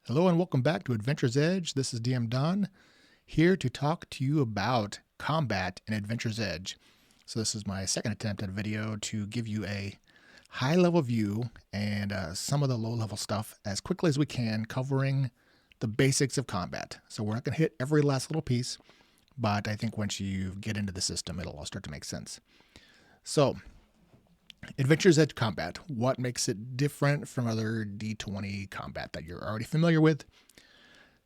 Hello and welcome back to Adventure's Edge. This is DM Don, here to talk to you about combat in Adventure's Edge. So this is my second attempt at a video to give you a high-level view and some of the low-level stuff as quickly as we can, covering the basics of combat. So we're not going to hit every last little piece, but I think once you get into the system, it'll all start to make sense. So, Adventure's Edge combat. What makes it different from other D20 combat that you're already familiar with?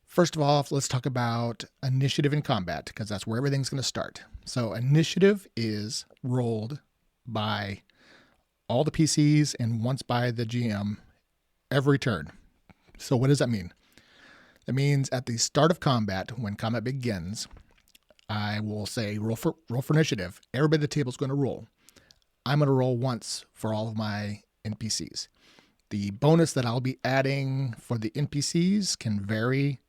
First of all, let's talk about initiative in combat, because that's where everything's going to start. So initiative is rolled by all the PCs and once by the GM every turn. So what does that mean? That means at the start of combat, when combat begins, I will say roll for initiative. Everybody at the table is going to roll. I'm going to roll once for all of my NPCs. The bonus that I'll be adding for the NPCs can vary.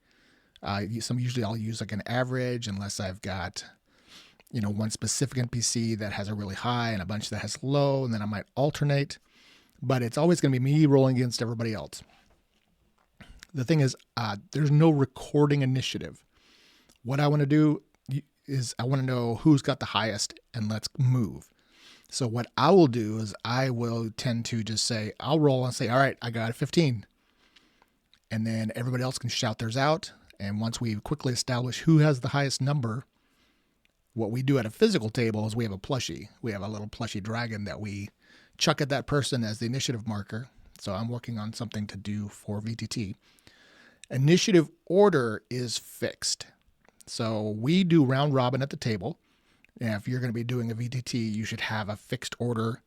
Usually I'll use like an average unless I've got, one specific NPC that has a really high and a bunch that has low, and then I might alternate. But it's always going to be me rolling against everybody else. The thing is, there's no recording initiative. What I want to do is I want to know who's got the highest, and let's move. So what I will do is I will tend to just say, I'll roll and say, all right, I got a 15. And then everybody else can shout theirs out. And once we quickly establish who has the highest number, what we do at a physical table is we have a plushie. We have a little plushie dragon that we chuck at that person as the initiative marker. So I'm working on something to do for VTT. Initiative order is fixed. So we do round robin at the table. And if you're going to be doing a VTT, you should have a fixed order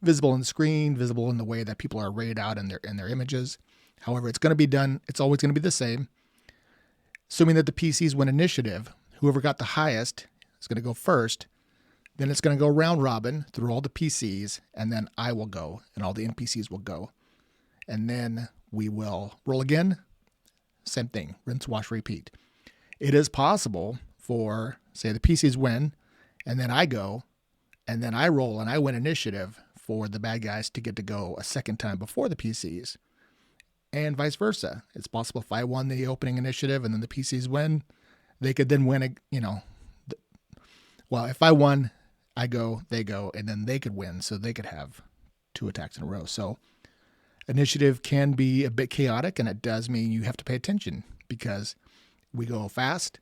visible on the screen, visible in the way that people are arrayed out in their images. However, it's going to be done. It's always going to be the same. Assuming that the PCs win initiative, whoever got the highest is going to go first. Then it's going to go round robin through all the PCs, and then I will go, and all the NPCs will go. And then we will roll again. Same thing, rinse, wash, repeat. It is possible for, say, the PCs win, and then I go, and then I roll and I win initiative for the bad guys to get to go a second time before the PCs, and vice versa. It's possible if I won the opening initiative and then the PCs win, they could then win, if I won, I go, they go, and then they could win, so they could have 2 attacks in a row. So initiative can be a bit chaotic, and it does mean you have to pay attention because we go fast.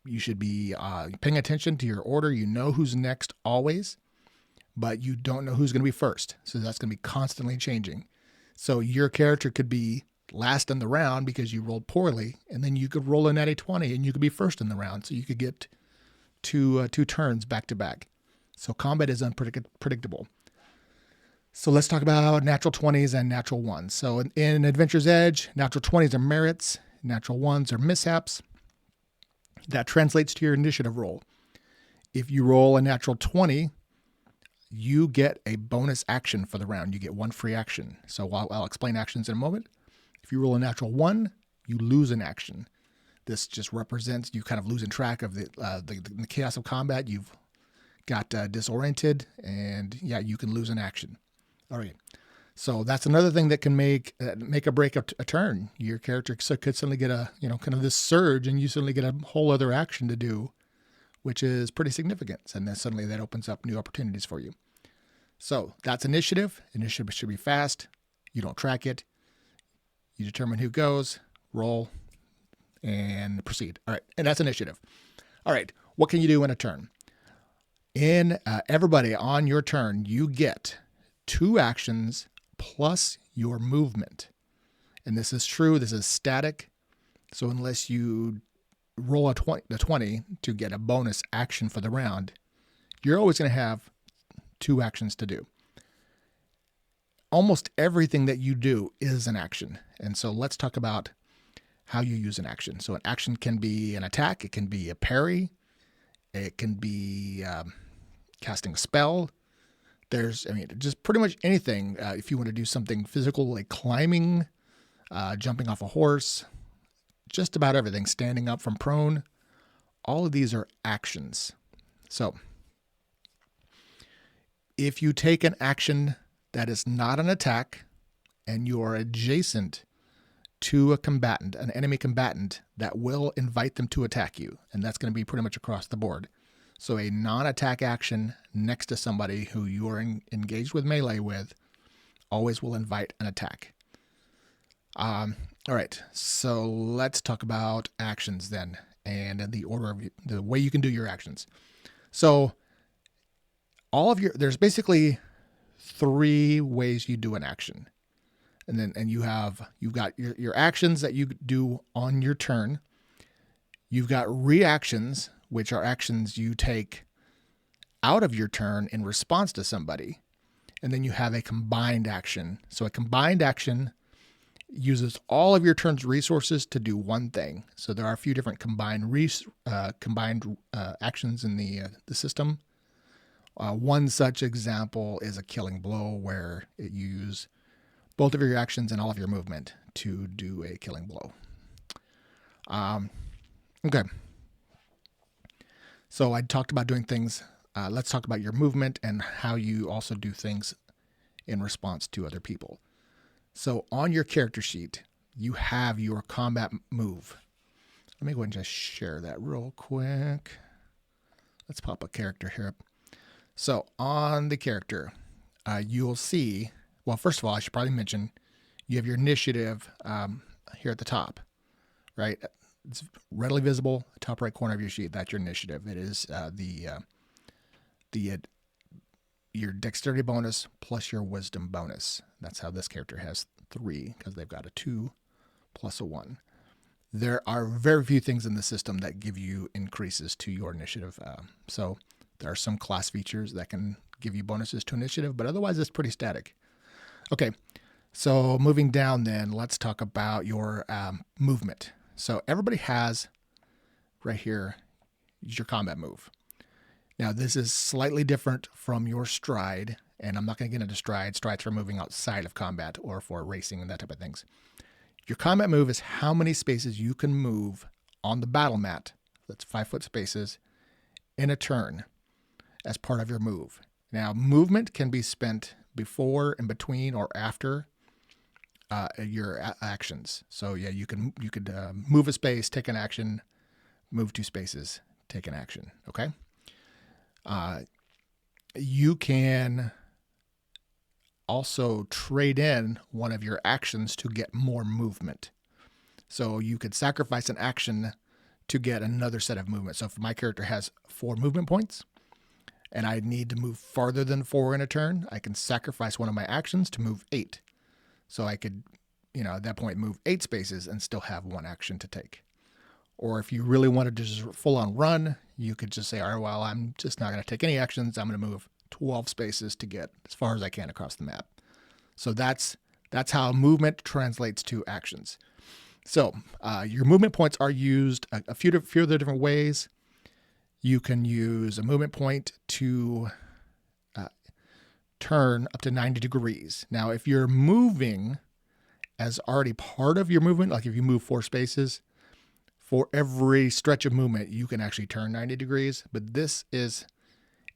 You should be paying attention to your order. You know who's next always, but you don't know who's going to be first. So that's going to be constantly changing. So your character could be last in the round because you rolled poorly, and then you could roll a natty 20 and you could be first in the round. So you could get two turns back to back. So combat is unpredictable. So let's talk about natural 20s and natural 1s. So in Adventure's Edge, natural 20s are merits, natural 1s are mishaps. That translates to your initiative roll. If you roll a natural 20, you get a bonus action for the round. You get 1 free action. So I'll explain actions in a moment. If you roll a natural 1, you lose an action. This just represents you kind of losing track of the chaos of combat. You've got disoriented, and you can lose an action. All right. So that's another thing that can make or break a turn. Your character could suddenly get kind of this surge, and you suddenly get a whole other action to do, which is pretty significant. And then suddenly that opens up new opportunities for you. So that's initiative. Initiative should be fast. You don't track it. You determine who goes, roll, and proceed. All right. And that's initiative. All right. What can you do in a turn? Everybody on your turn, you get 2 actions plus your movement. And this is true. This is static. So unless you roll the 20 to get a bonus action for the round, you're always going to have 2 actions to do. Almost everything that you do is an action. And so let's talk about how you use an action. So an action can be an attack. It can be a parry. It can be casting a spell. Just pretty much anything. If you want to do something physical like climbing, jumping off a horse, just about everything, standing up from prone, all of these are actions. So if you take an action that is not an attack and you are adjacent to a combatant, an enemy combatant, that will invite them to attack you. And that's going to be pretty much across the board. So a non-attack action next to somebody who you are engaged with melee with always will invite an attack. All right, so let's talk about actions then, and the order of the way you can do your actions. So there's basically 3 ways you do an action. And you've got your actions that you do on your turn. You've got reactions, which are actions you take out of your turn in response to somebody. And then you have a combined action. So a combined action uses all of your turn's resources to do one thing. So there are a few different combined actions in the system. One such example is a killing blow, where it uses both of your actions and all of your movement to do a killing blow. Okay. So I talked about doing things. Let's talk about your movement and how you also do things in response to other people. So on your character sheet, you have your combat move. Let me go ahead and just share that real quick. Let's pop a character here up. So on the character, you'll see, well, first of all, I should probably mention you have your initiative here at the top, right? It's readily visible, top right corner of your sheet. That's your initiative. It is your dexterity bonus plus your wisdom bonus. That's how this character has 3, because they've got a 2 plus a 1. There are very few things in the system that give you increases to your initiative. So there are some class features that can give you bonuses to initiative, but otherwise it's pretty static. Okay, so moving down then, let's talk about your movement. So everybody has right here your combat move. Now this is slightly different from your stride, and I'm not going to get into stride. Strides for moving outside of combat or for racing and that type of things. Your combat move is how many spaces you can move on the battle mat. That's 5-foot spaces in a turn as part of your move. Now, movement can be spent before, in between, or after your actions. So yeah, you could move a space, take an action, move 2 spaces, take an action. Okay. You can also trade in one of your actions to get more movement. So you could sacrifice an action to get another set of movement. So if my character has 4 movement points and I need to move farther than 4 in a turn, I can sacrifice one of my actions to move 8. So I could, at that point move 8 spaces and still have 1 action to take. Or if you really wanted to just full on run, you could just say, all right, well, I'm just not going to take any actions. I'm going to move 12 spaces to get as far as I can across the map. So that's how movement translates to actions. So your movement points are used a few other different ways. You can use a movement point to turn up to 90 degrees. Now, if you're moving as already part of your movement, like if you move 4 spaces, for every stretch of movement, you can actually turn 90 degrees. But this is,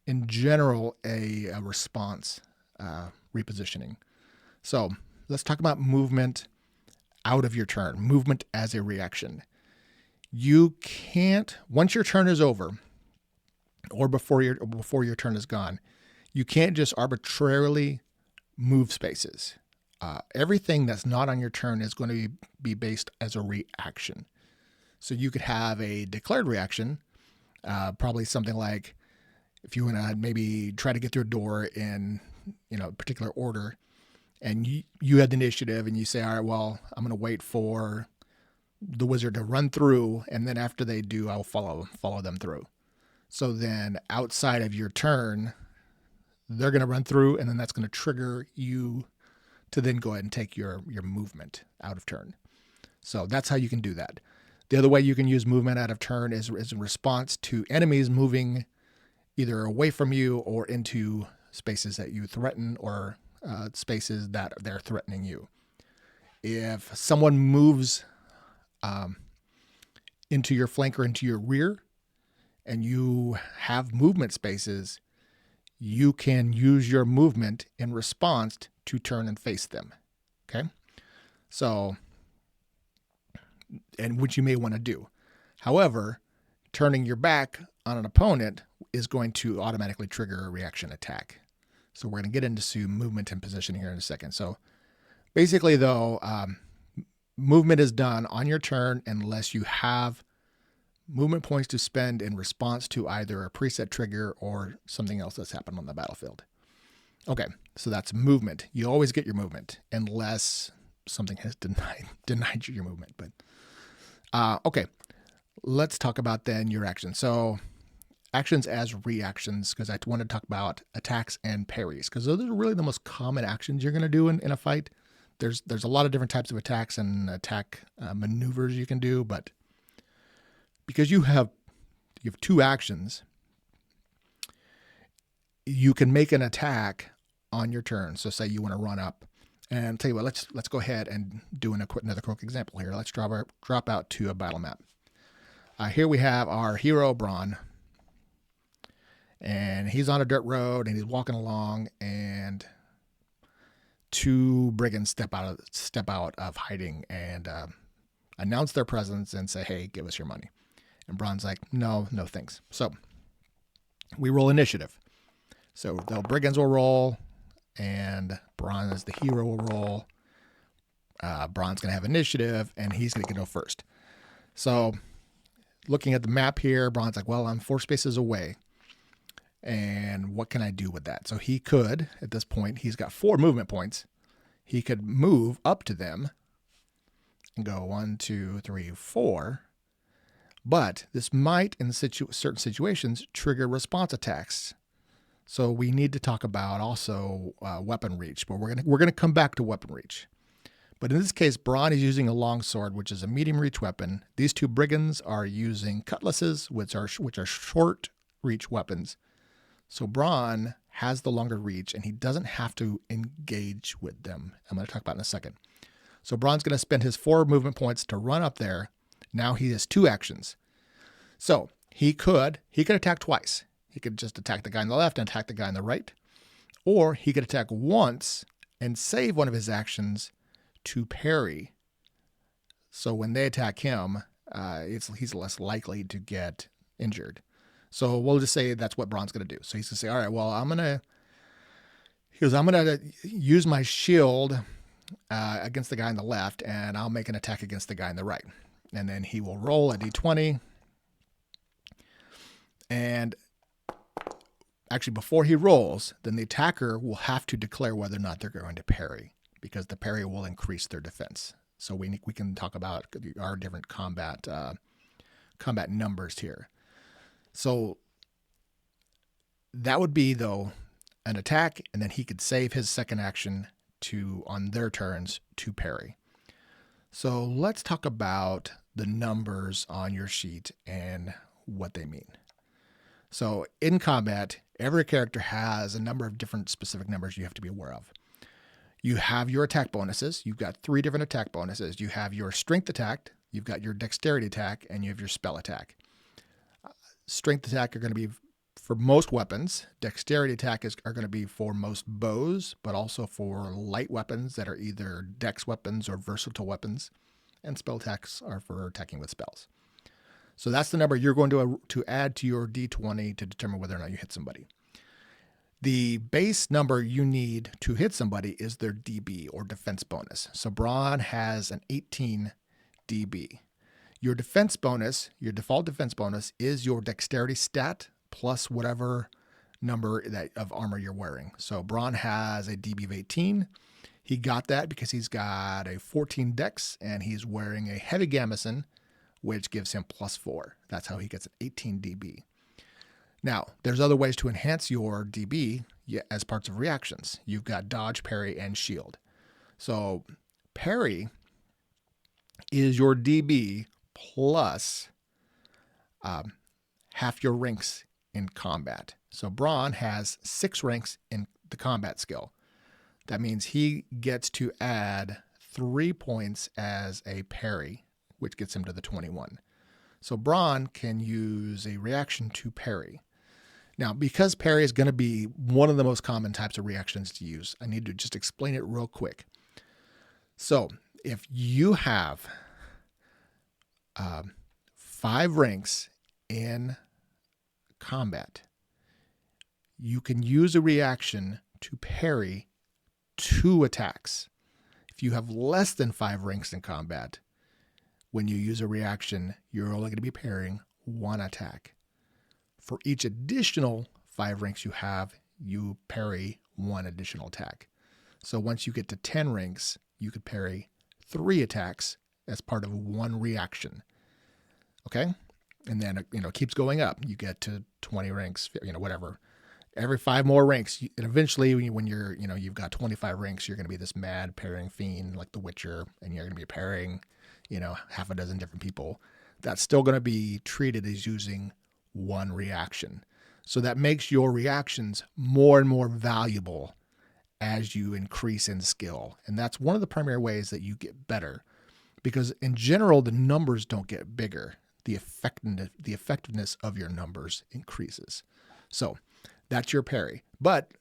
in general, a response repositioning. So let's talk about movement out of your turn, movement as a reaction. You can't, once your turn is over, or before your turn is gone, you can't just arbitrarily move spaces. Everything that's not on your turn is going to be based as a reaction. So you could have a declared reaction, probably something like if you want to maybe try to get through a door in a particular order, and you had the initiative, and you say, all right, well, I'm going to wait for the wizard to run through, and then after they do, I'll follow them through. So then outside of your turn, they're going to run through, and then that's going to trigger you to then go ahead and take your movement out of turn. So that's how you can do that. The other way you can use movement out of turn is in response to enemies moving either away from you or into spaces that you threaten, or spaces that they're threatening you. If someone moves into your flank or into your rear, and you have movement spaces, you can use your movement in response to turn and face them. Okay? So and which you may want to do. However, turning your back on an opponent is going to automatically trigger a reaction attack. So we're going to get into movement and position here in a second. So basically, though, movement is done on your turn unless you have movement points to spend in response to either a preset trigger or something else that's happened on the battlefield. Okay, so that's movement. You always get your movement unless something has denied you your movement. But okay, let's talk about then your actions. So actions as reactions, because I want to talk about attacks and parries, because those are really the most common actions you're going to do in a fight. There's a lot of different types of attacks and attack maneuvers you can do, but because you have two actions, you can make an attack on your turn. So say you want to run up, and I'll tell you what, let's go ahead and do another quick example here. Let's drop out to a battle map. Here we have our hero Braun, and he's on a dirt road and he's walking along, and two brigands step out of hiding and announce their presence and say, "Hey, give us your money." And Braun's like, "No, thanks." So we roll initiative. So the brigands will roll, and Braun as the hero will roll. Braun's going to have initiative, and he's going to go first. So looking at the map here, Braun's like, well, I'm 4 spaces away, and what can I do with that? So he could, at this point, he's got 4 movement points. He could move up to them and go 1, 2, 3, 4. But this might, in certain situations, trigger response attacks. So we need to talk about also weapon reach, but we're gonna come back to weapon reach. But in this case, Braun is using a longsword, which is a medium reach weapon. These two brigands are using cutlasses, which are short reach weapons. So Braun has the longer reach, and he doesn't have to engage with them. I'm going to talk about it in a second. So Braun's going to spend his 4 movement points to run up there. Now he has 2 actions. So he could attack twice. He could just attack the guy on the left and attack the guy on the right. Or he could attack once and save one of his actions to parry. So when they attack him, he's less likely to get injured. So we'll just say that's what Braun's going to do. So he's going to say, all right, well, I'm going to use my shield against the guy on the left, and I'll make an attack against the guy on the right. And then he will roll a d20. And actually, before he rolls, then the attacker will have to declare whether or not they're going to parry, because the parry will increase their defense. So we can talk about our different combat numbers here. So that would be, though, an attack, and then he could save his second action on their turns to parry. So let's talk about the numbers on your sheet and what they mean. So in combat, every character has a number of different specific numbers you have to be aware of. You have your attack bonuses. You've got 3 different attack bonuses. You have your strength attack, you've got your dexterity attack, and you have your spell attack. Strength attack are going to be for most weapons. Dexterity attack are going to be for most bows, but also for light weapons that are either dex weapons or versatile weapons. And spell attacks are for attacking with spells. So that's the number you're going to add to your d20 to determine whether or not you hit somebody. The base number you need to hit somebody is their DB, or defense bonus. So Braun has an 18 DB. Your defense bonus, your default defense bonus, is your dexterity stat plus whatever number of armor you're wearing. So Braun has a DB of 18. He got that because he's got a 14 dex, and he's wearing a heavy gambeson, which gives him +4. That's how he gets an 18 DB. Now, there's other ways to enhance your DB as parts of reactions. You've got dodge, parry, and shield. So parry is your DB plus half your ranks in combat. So Braun has 6 ranks in the combat skill. That means he gets to add 3 points as a parry, which gets him to the 21. So Braun can use a reaction to parry. Now, because parry is going to be one of the most common types of reactions to use, I need to just explain it real quick. So if you have um, 5 ranks in combat, you can use a reaction to parry 2 attacks. If you have less than 5 ranks in combat, when you use a reaction, you're only going to be parrying 1 attack. For each additional 5 ranks you have, you parry 1 additional attack. So once you get to 10 ranks, you could parry 3 attacks as part of 1 reaction. Okay? And then it keeps going up. You get to 20 ranks, whatever. Every 5 more ranks, and eventually when you're, you've got 25 ranks, you're going to be this mad parrying fiend like The Witcher, and you're going to be parrying, half a dozen different people. That's still going to be treated as using 1 reaction. So that makes your reactions more and more valuable as you increase in skill. And that's one of the primary ways that you get better, because in general, the numbers don't get bigger. The effectiveness of your numbers increases. So that's your parry. But,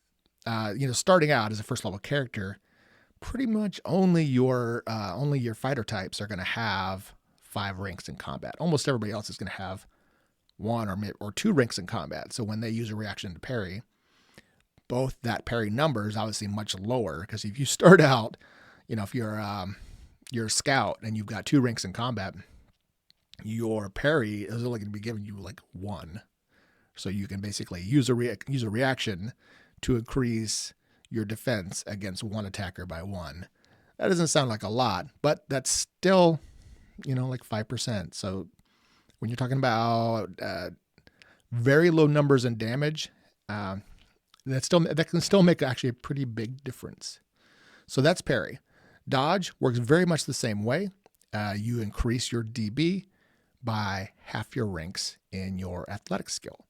starting out as a first level character, pretty much only your fighter types are going to have 5 ranks in combat. Almost everybody else is going to have 1 or 2 ranks in combat. So when they use a reaction to parry, both that parry number is obviously much lower, because if you start out, if you're a scout and you've got 2 ranks in combat, your parry is only going to be giving you like 1. So you can basically use a reaction to increase your defense against 1 attacker by 1. That doesn't sound like a lot, but that's still, like 5%. So when you're talking about very low numbers in damage, that can still make actually a pretty big difference. So that's parry. Dodge works very much the same way. You increase your DB by half your ranks in your athletic skill.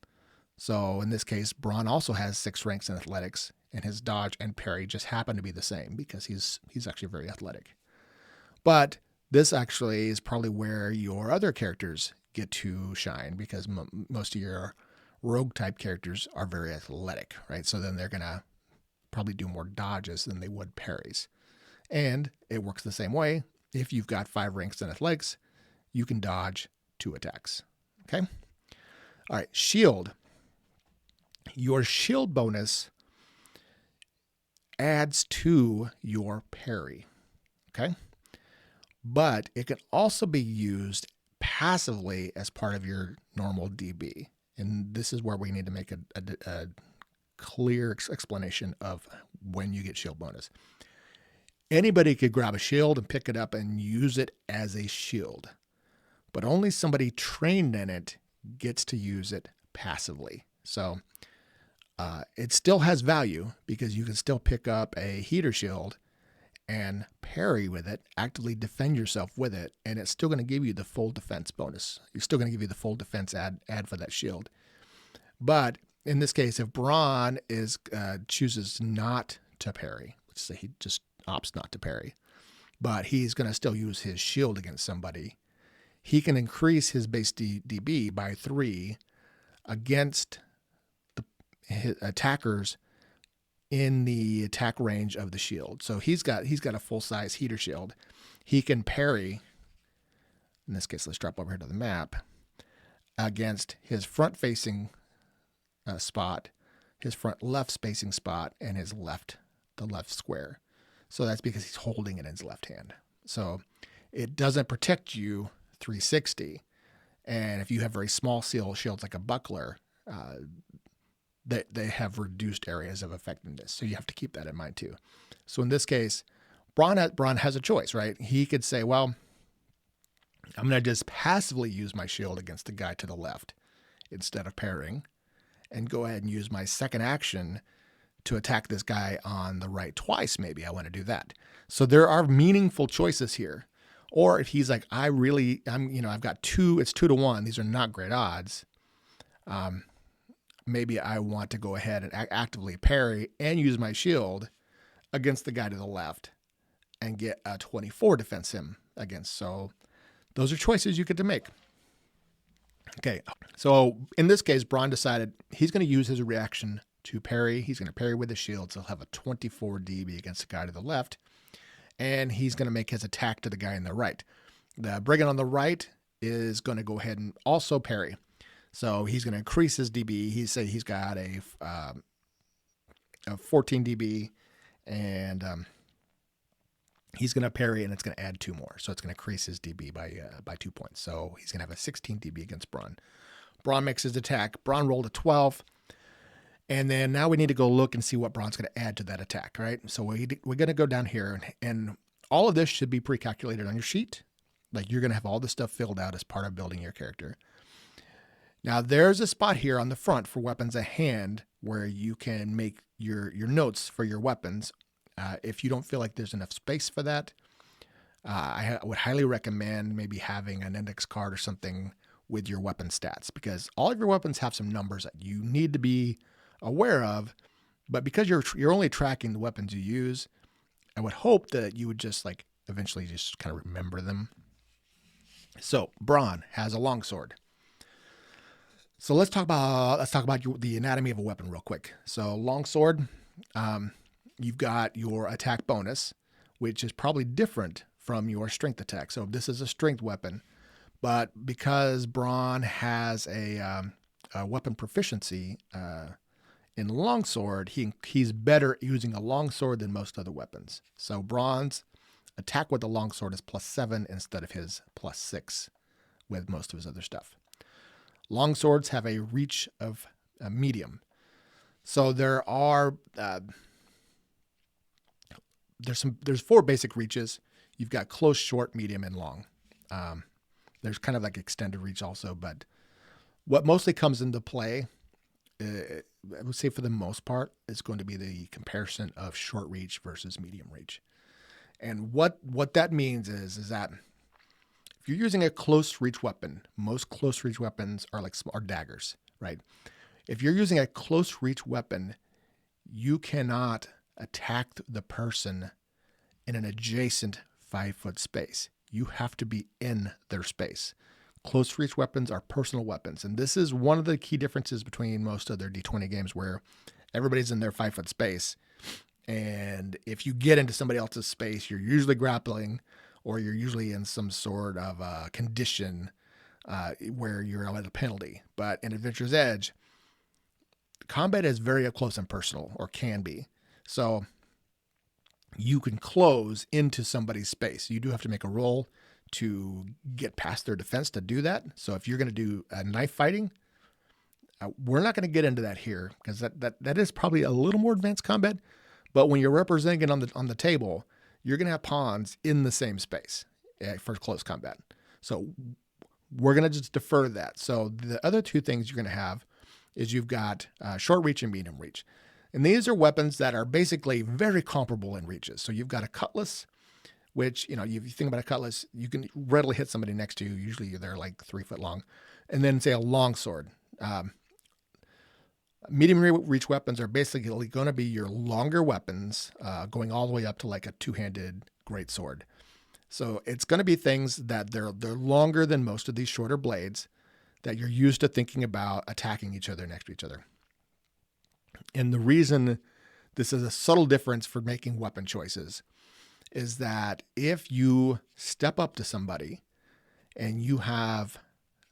So in this case, Braun also has 6 ranks in athletics, and his dodge and parry just happen to be the same because he's actually very athletic. But this actually is probably where your other characters get to shine, because most of your rogue type characters are very athletic, right? So then they're going to probably do more dodges than they would parries. And it works the same way. If you've got 5 ranks in athletics, you can dodge 2 attacks. Okay? All right, shield. Your shield bonus adds to your parry. Okay? But it can also be used passively as part of your normal DB. And this is where we need to make a clear explanation of when you get shield bonus. Anybody could grab a shield and pick it up and use it as a shield, but only somebody trained in it gets to use it passively. So it still has value, because you can still pick up a heater shield and parry with it, actively defend yourself with it, and it's still going to give you the full defense bonus. You're still going to give you the full defense add for that shield. But in this case, if Braun chooses not to parry, let's say he just opts not to parry, but he's going to still use his shield against somebody, he can increase his base DB by 3 against his attackers in the attack range of the shield. So he's got a full-size heater shield. He can parry, in this case, let's drop over here to the map, against his front-facing spot, his front left-facing spot, and the left square. So that's because he's holding it in his left hand. So it doesn't protect you 360. And if you have very small shields like a buckler, they have reduced areas of effectiveness. So you have to keep that in mind too. So in this case, Braun has a choice, right? He could say, well, I'm going to just passively use my shield against the guy to the left instead of parrying, and go ahead and use my second action to attack this guy on the right twice. Maybe I want to do that. So there are meaningful choices here. Or if he's like, I've got 2, it's 2 to 1. These are not great odds. Maybe I want to go ahead and actively parry and use my shield against the guy to the left and get a 24 defense him against. So those are choices you get to make. Okay, so in this case, Braun decided he's going to use his reaction to parry. He's going to parry with the shield, so he'll have a 24 DB against the guy to the left, and he's going to make his attack to the guy on the right. The brigand on the right is going to go ahead and also parry. So he's going to increase his DB. He's got a 14 DB, and he's going to parry, and it's going to add 2 more. So it's going to increase his DB by 2 points. So he's going to have a 16 DB against Braun. Braun makes his attack. Braun rolled a 12. And then now we need to go look and see what Braun's going to add to that attack, right? So we're going to go down here, and all of this should be pre-calculated on your sheet. Like, you're going to have all this stuff filled out as part of building your character. Now, there's a spot here on the front for weapons at hand where you can make your notes for your weapons. If you don't feel like there's enough space for that, I would highly recommend maybe having an index card or something with your weapon stats, because all of your weapons have some numbers that you need to be aware of. But because you're only tracking the weapons you use, I would hope that you would just like eventually just kind of remember them. So Braun has a longsword. So let's talk about the anatomy of a weapon real quick. So longsword, you've got your attack bonus, which is probably different from your strength attack. So this is a strength weapon, but because Braun has a weapon proficiency in longsword, he's better using a longsword than most other weapons. So Braun's attack with the longsword is +7 instead of his +6 with most of his other stuff. Longswords have a reach of medium. So there's 4 basic reaches. You've got close, short, medium, and long. There's kind of like extended reach also, but what mostly comes into play, I would say for the most part, is going to be the comparison of short reach versus medium reach. And what that means is that if you're using a close reach weapon, most close reach weapons are daggers, right? If you're using a close reach weapon, you cannot attack the person in an adjacent 5-foot space. You have to be in their space. Close reach weapons are personal weapons. And this is one of the key differences between most other D20 games, where everybody's in their 5-foot space. And if you get into somebody else's space, you're usually grappling, or you're usually in some sort of condition where you're at a penalty. But in Adventure's Edge, combat is very up close and personal, or can be. So you can close into somebody's space. You do have to make a roll to get past their defense to do that. So if you're going to do knife fighting, we're not going to get into that here, because that is probably a little more advanced combat. But when you're representing it on the table, you're going to have pawns in the same space for close combat. So we're going to just defer to that. So the other 2 things you're going to have is you've got short reach and medium reach. And these are weapons that are basically very comparable in reaches. So you've got a cutlass, which, if you think about a cutlass, you can readily hit somebody next to you. Usually they're like 3 foot long. And then say a longsword. Medium reach weapons are basically going to be your longer weapons, going all the way up to like a 2-handed greatsword. So it's going to be things that they're longer than most of these shorter blades that you're used to thinking about attacking each other next to each other. And the reason this is a subtle difference for making weapon choices is that if you step up to somebody and you have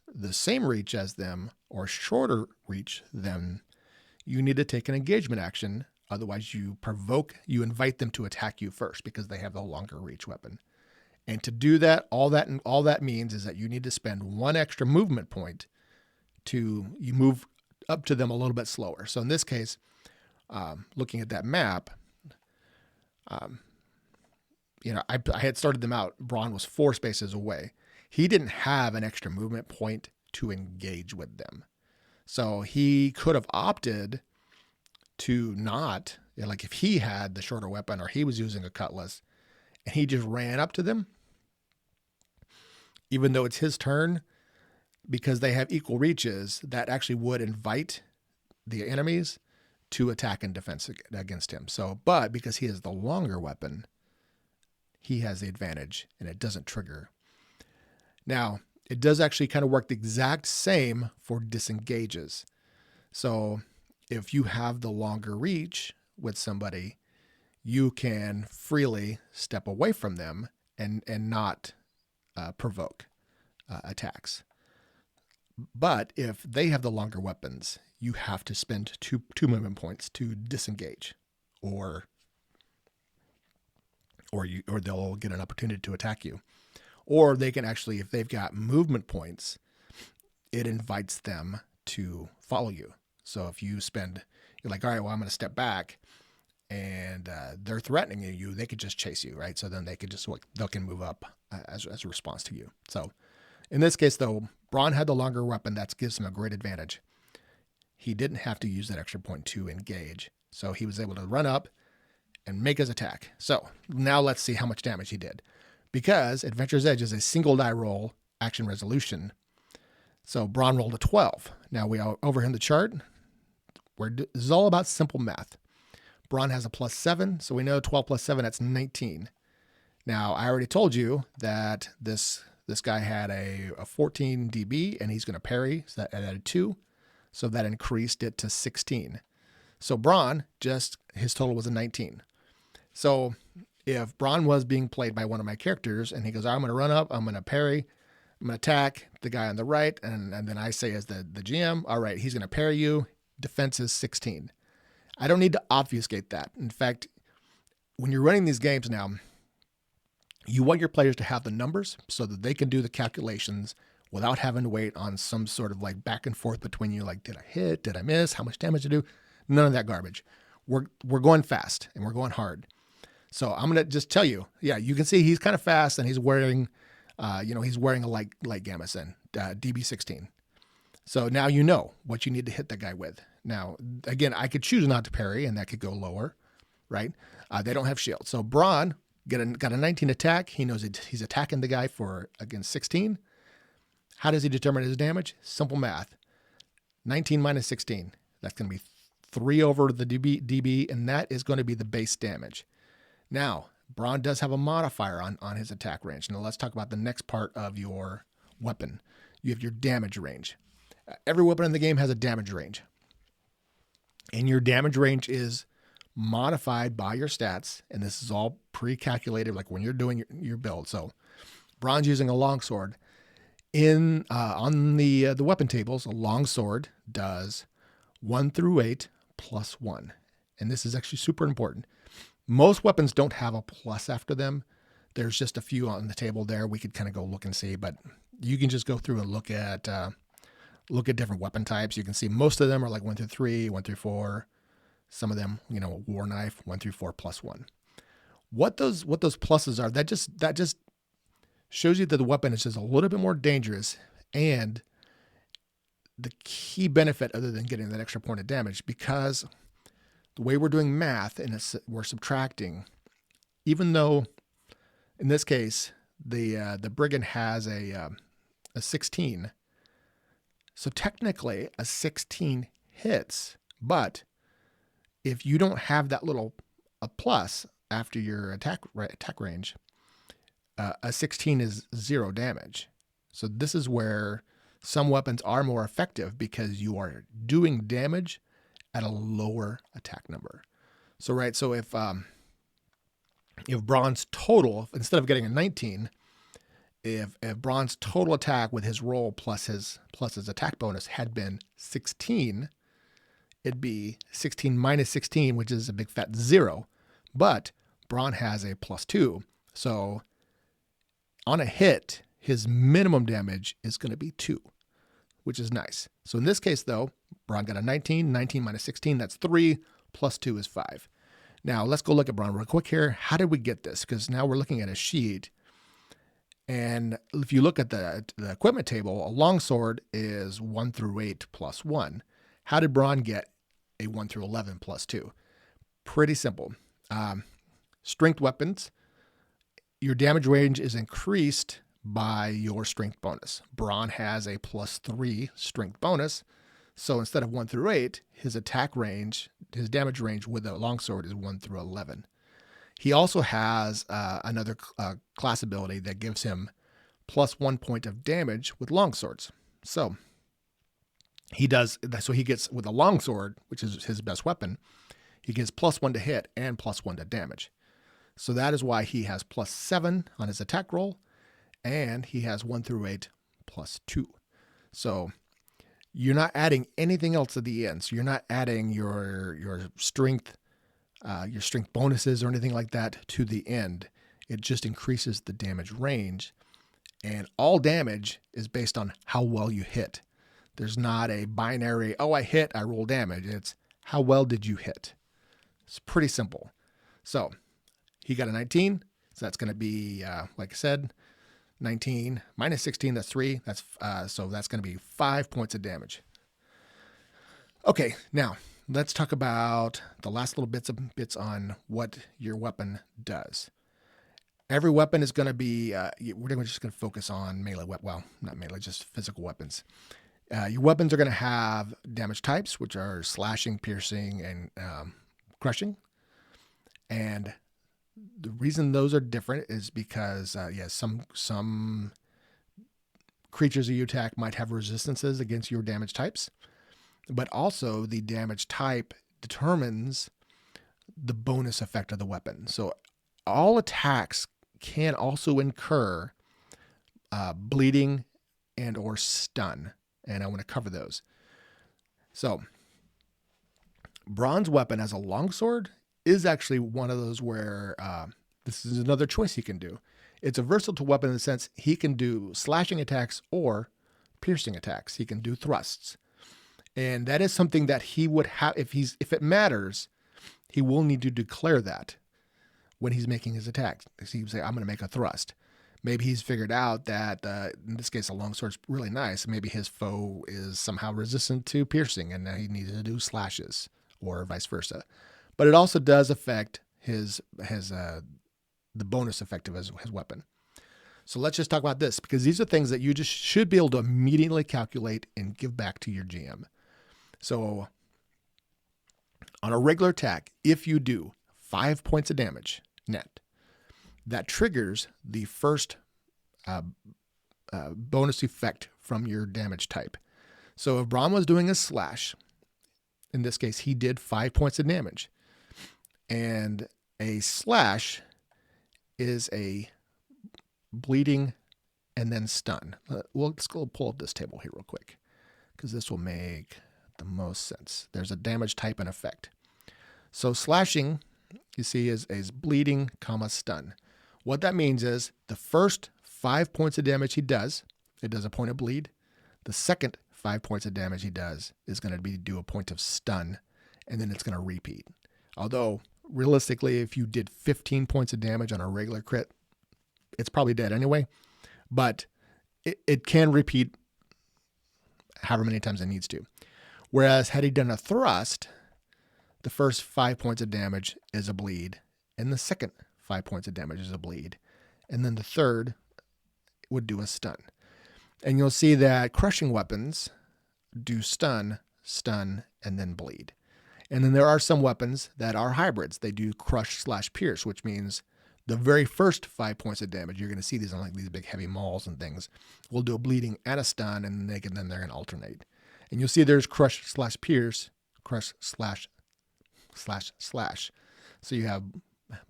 the same reach as them or shorter reach than, you need to take an engagement action. Otherwise, you invite them to attack you first because they have the longer reach weapon. And to do that, all that means is that you need to spend 1 extra movement point you move up to them a little bit slower. So in this case, looking at that map, I had started them out. Braun was 4 spaces away. He didn't have an extra movement point to engage with them. So he could have opted to not, like if he had the shorter weapon or he was using a cutlass and he just ran up to them, even though it's his turn, because they have equal reaches, that actually would invite the enemies to attack and defense against him. So, but because he has the longer weapon, he has the advantage and it doesn't trigger. Now, it does actually kind of work the exact same for disengages. So if you have the longer reach with somebody, you can freely step away from them and not provoke. attacks. But if they have the longer weapons, you have to spend two movement points to disengage, or they'll get an opportunity to attack you. Or they can actually, if they've got movement points, it invites them to follow you. So if you spend, you're like, all right, well, I'm going to step back, and they're threatening you, they could just chase you, right? So then they can move up as a response to you. So in this case, though, Braun had the longer weapon. That gives him a great advantage. He didn't have to use that extra point to engage. So he was able to run up and make his attack. So now let's see how much damage he did. Because Adventurer's Edge is a single die roll action resolution. So Braun rolled a 12. Now we are over here in the chart. This is all about simple math. Braun has a +7, so we know 12 + 7, that's 19. Now, I already told you that this guy had a 14 DB, and he's going to parry, so that added 2. So that increased it to 16. So Braun, his total was a 19. So if Braun was being played by one of my characters, and he goes, I'm going to run up, I'm going to parry, I'm going to attack the guy on the right, and then I say as the GM, all right, he's going to parry you, defense is 16. I don't need to obfuscate that. In fact, when you're running these games now, you want your players to have the numbers so that they can do the calculations without having to wait on some sort of like back and forth between you, like, did I hit? Did I miss? How much damage to do? None of that garbage. We're going fast and we're going hard. So I'm going to just tell you, yeah, you can see he's kind of fast, and he's wearing, he's wearing a light gamison, DB16. So now you know what you need to hit that guy with. Now, again, I could choose not to parry, and that could go lower, right? They don't have shield. So Braun got a 19 attack. He knows he's attacking the guy for, again, 16. How does he determine his damage? Simple math. 19 minus 16. That's going to be 3 over the DB, and that is going to be the base damage. Now, Braun does have a modifier on his attack range. Now, let's talk about the next part of your weapon. You have your damage range. Every weapon in the game has a damage range. And your damage range is modified by your stats, and this is all pre-calculated, like when you're doing your build. So Braun's using a longsword. On the weapon tables, a longsword does 1 through 8 plus 1. And this is actually super important. Most weapons don't have a plus after them. There's just a few on the table there. We could kind of go look and see, but you can just go through and look at different weapon types. You can see most of them are like 1 through 3, 1 through 4. Some of them, war knife, 1 through 4 plus 1. What those pluses are, that just shows you that the weapon is just a little bit more dangerous. And the key benefit, other than getting that extra point of damage, because the way we're doing math and we're subtracting, even though in this case the brigand has a 16. So technically a 16 hits, but if you don't have that a plus after your attack range, a 16 is 0 damage. So this is where some weapons are more effective, because you are doing damage at a lower attack number. So if Braun's total, instead of getting a 19, if Braun's total attack with his roll plus his attack bonus had been 16, it'd be 16 minus 16, which is a big fat 0. But Braun has a +2. So on a hit, his minimum damage is going to be 2, which is nice. So in this case, though, Braun got a 19. 19 minus 16, that's 3. Plus 2 is 5. Now, let's go look at Braun real quick here. How did we get this? Because now we're looking at a sheet. And if you look at the equipment table, a longsword is 1 through 8 plus 1. How did Braun get a 1 through 11 plus 2? Pretty simple. Strength weapons, your damage range is increased by your strength bonus. Braun has a +3 strength bonus. So instead of 1 through 8, his attack range, his damage range with a longsword is 1 through 11. He also has another class ability that gives him +1 point of damage with longswords. So he gets, with a longsword, which is his best weapon, he gets +1 to hit and +1 to damage. So that is why he has +7 on his attack roll, and he has 1 through 8 plus 2. So you're not adding anything else at the end. So you're not adding your strength bonuses or anything like that to the end. It just increases the damage range. And all damage is based on how well you hit. There's not a binary, oh, I hit, I roll damage. It's how well did you hit? It's pretty simple. So he got a 19. So that's going to be, like I said, 19 minus 16, that's 3. So that's going to be 5 points of damage. Okay, now let's talk about the last little bits on what your weapon does. Every weapon is going to be, we're just going to focus on melee, well, not melee, just physical weapons. Your weapons are going to have damage types, which are slashing, piercing, and crushing. And the reason those are different is because, some creatures that you attack might have resistances against your damage types, but also the damage type determines the bonus effect of the weapon. So all attacks can also incur bleeding and or stun, and I want to cover those. So bronze weapon as a longsword is actually one of those where this is another choice he can do. It's a versatile weapon in the sense he can do slashing attacks or piercing attacks. He can do thrusts. And that is something that he would have, if it matters, he will need to declare that when he's making his attacks. He would say, I'm going to make a thrust. Maybe he's figured out that, in this case, a longsword's really nice. Maybe his foe is somehow resistant to piercing and he needs to do slashes or vice versa. But it also does affect the bonus effect of his weapon. So let's just talk about this, because these are things that you just should be able to immediately calculate and give back to your GM. So on a regular attack, if you do 5 points of damage net, that triggers the first bonus effect from your damage type. So if Braun was doing a slash, in this case, he did 5 points of damage. And a slash is a bleeding and then stun. Let's go pull up this table here real quick, because this will make the most sense. There's a damage type and effect. So slashing, you see, is bleeding, stun. What that means is the first 5 points of damage he does, it does a point of bleed. The second 5 points of damage he does is going to be do a point of stun, and then it's going to repeat. Although, realistically, if you did 15 points of damage on a regular crit, it's probably dead anyway, but it can repeat however many times it needs to. Whereas had he done a thrust, the first 5 points of damage is a bleed, and the second 5 points of damage is a bleed, and then the third would do a stun. And you'll see that crushing weapons do stun, and then bleed. And then there are some weapons that are hybrids. They do crush/pierce, which means the very first 5 points of damage, you're going to see these on like these big heavy mauls and things, will do a bleeding and a stun, and they're going to alternate. And you'll see there's crush/pierce, crush/slash. So you have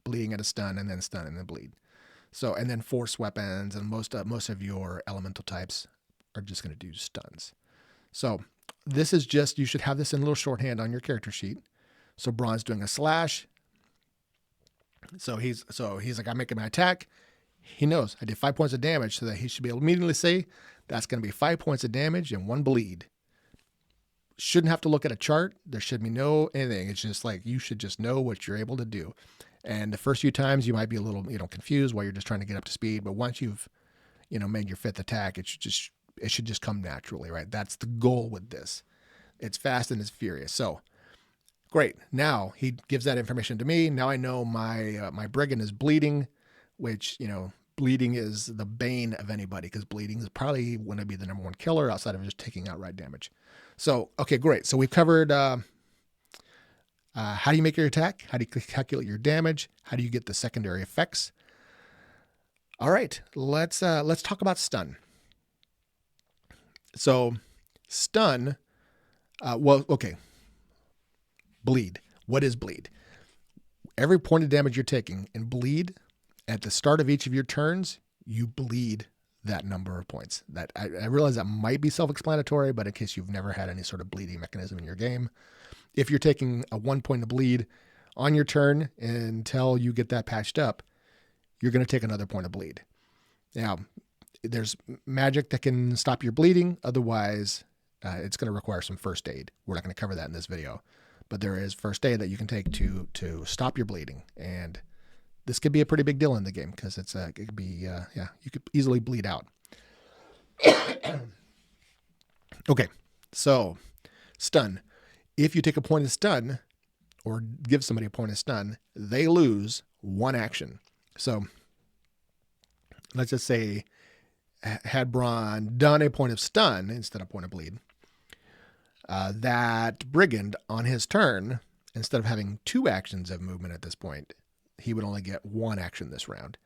bleeding and a stun, and then bleed. So, and then force weapons and most of your elemental types are just going to do stuns. So this is just, you should have this in a little shorthand on your character sheet. So Braun's doing a slash. So he's like, I'm making my attack. He knows I did 5 points of damage, so that he should be able to immediately say that's going to be 5 points of damage and 1 bleed. Shouldn't have to look at a chart. There should be no anything. It's just like, you should just know what you're able to do. And the first few times you might be a little, confused while you're just trying to get up to speed. But once you've, made your 5th attack, it should just come naturally, right? That's the goal with this. It's fast and it's furious. So great. Now he gives that information to me. Now I know my brigand is bleeding, which, bleeding is the bane of anybody, because bleeding is probably going to be the number one killer outside of just taking outright damage. So, okay, great. So we've covered how do you make your attack? How do you calculate your damage? How do you get the secondary effects? All right, let's talk about stun. So stun, bleed. What is bleed? Every point of damage you're taking in bleed, at the start of each of your turns, you bleed that number of points. That I realize that might be self-explanatory, but in case you've never had any sort of bleeding mechanism in your game, if you're taking a 1 point of bleed on your turn until you get that patched up, you're going to take another point of bleed. Now, there's magic that can stop your bleeding. Otherwise, it's going to require some first aid. We're not going to cover that in this video, but there is first aid that you can take to stop your bleeding. And this could be a pretty big deal in the game because it could be, you could easily bleed out. Okay, so stun. If you take a point of stun or give somebody a point of stun, they lose 1 action. So let's just say had Braun done a point of stun instead of point of bleed, that brigand on his turn, instead of having 2 actions of movement at this point, he would only get 1 action this round.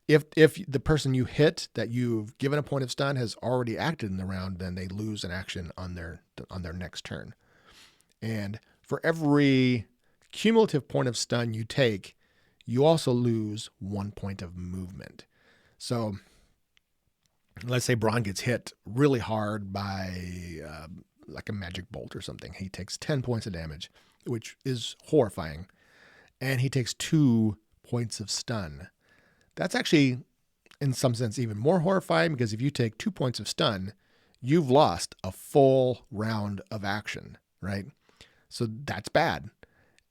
If the person you hit that you've given a point of stun has already acted in the round, then they lose an action on their next turn. And for every cumulative point of stun you take, you also lose 1 point of movement. So let's say Braun gets hit really hard by like a magic bolt or something. He takes 10 points of damage, which is horrifying. And he takes 2 points of stun. That's actually, in some sense, even more horrifying, because if you take 2 points of stun, you've lost a full round of action, right? So that's bad.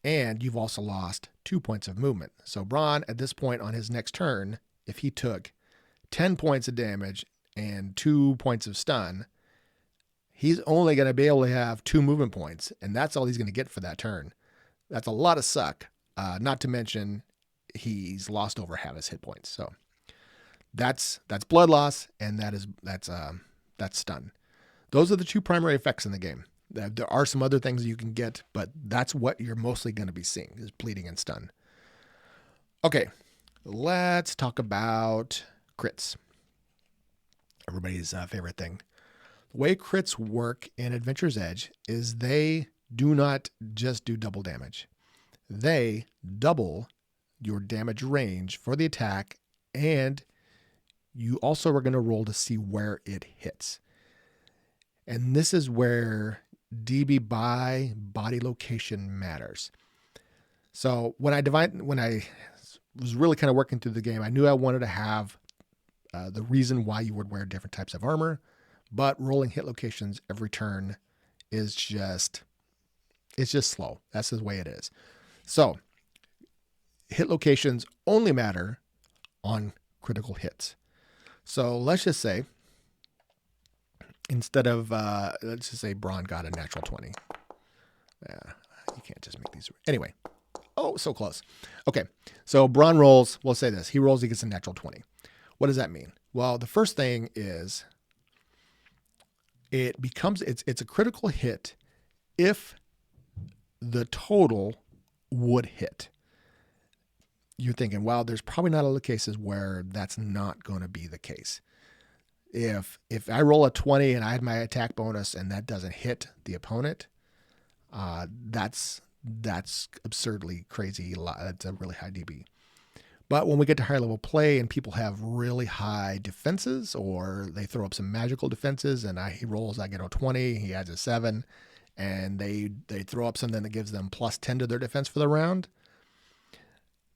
And you've also lost 2 points of movement. So Braun, at this point on his next turn, if he took 10 points of damage and 2 points of stun, he's only going to be able to have 2 movement points, and that's all he's going to get for that turn. That's a lot of suck. Not to mention, he's lost over half his hit points. So that's blood loss, and that's stun. Those are the 2 primary effects in the game. There are some other things you can get, but that's what you're mostly going to be seeing, is bleeding and stun. Okay, let's talk about crits. Everybody's favorite thing. The way crits work in Adventure's Edge is they do not just do double damage. They double your damage range for the attack, and you also are going to roll to see where it hits. And this is where DB by body location matters. So when I was really kind of working through the game, I knew I wanted to have the reason why you would wear different types of armor, but rolling hit locations every turn is just slow. That's the way it is. So hit locations only matter on critical hits. So let's just say, instead of, let's just say Braun got a natural 20. Yeah, you can't just make these. Anyway. Oh, so close. Okay. So Braun rolls, we'll say this. He rolls, he gets a natural 20. What does that mean? Well, the first thing is it's a critical hit if the total would hit. You're thinking, well, there's probably not a lot of cases where that's not going to be the case. If I roll a 20 and I had my attack bonus and that doesn't hit the opponent, that's absurdly crazy. It's a really high DB. But when we get to higher level play and people have really high defenses, or they throw up some magical defenses, and he rolls, I get a 20, he adds a 7, and they throw up something that gives them plus 10 to their defense for the round,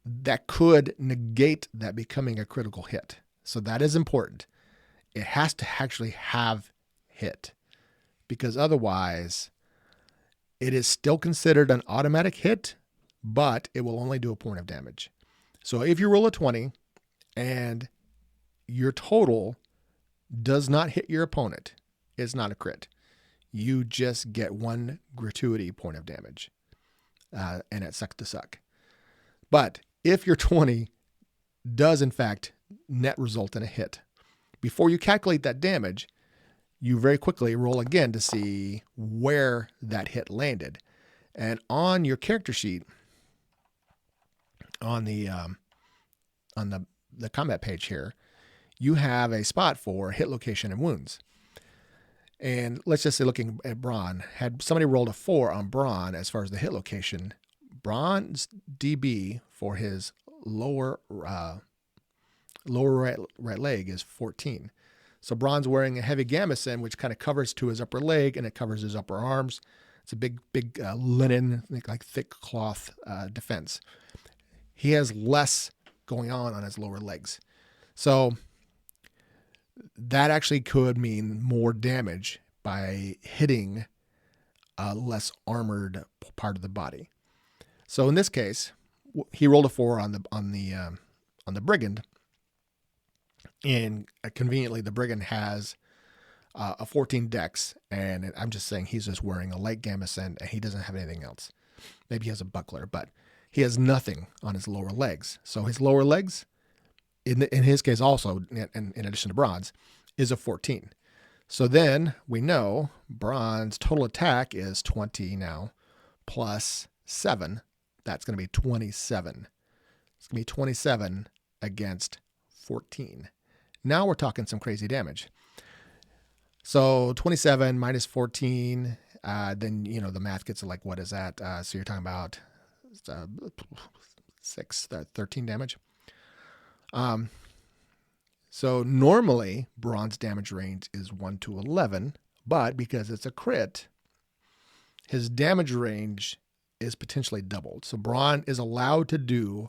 that could negate that becoming a critical hit. So that is important. It has to actually have hit, because otherwise it is still considered an automatic hit, but it will only do a point of damage. So if you roll a 20 and your total does not hit your opponent, it's not a crit. You just get 1 gratuity point of damage, and it sucks to suck. But if your 20 does in fact net result in a hit, before you calculate that damage, you very quickly roll again to see where that hit landed. And on your character sheet, on the combat page here, you have a spot for hit location and wounds. And let's just say, looking at Braun, had somebody rolled a 4 on Braun as far as the hit location, Braun's DB for his lower right leg is 14. So Braun's wearing a heavy gambeson, which kind of covers to his upper leg and it covers his upper arms. It's a big linen, like thick cloth defense. He has less going on his lower legs. So that actually could mean more damage by hitting a less armored part of the body. So in this case, he rolled a 4 on the brigand, and conveniently the brigand has a 14 dex, and I'm just saying he's just wearing a light gambeson and he doesn't have anything else. Maybe he has a buckler, but he has nothing on his lower legs. So his lower legs, in his case also, in addition to Braun's, is a 14. So then we know Braun's total attack is 20 now, plus 7. That's going to be 27. It's going to be 27 against 14. Now we're talking some crazy damage. So 27 minus 14, then, the math gets like, what is that? So you're talking about 13 damage. So normally Braun's damage range is 1 to 11, but because it's a crit, his damage range is potentially doubled. So Braun is allowed to do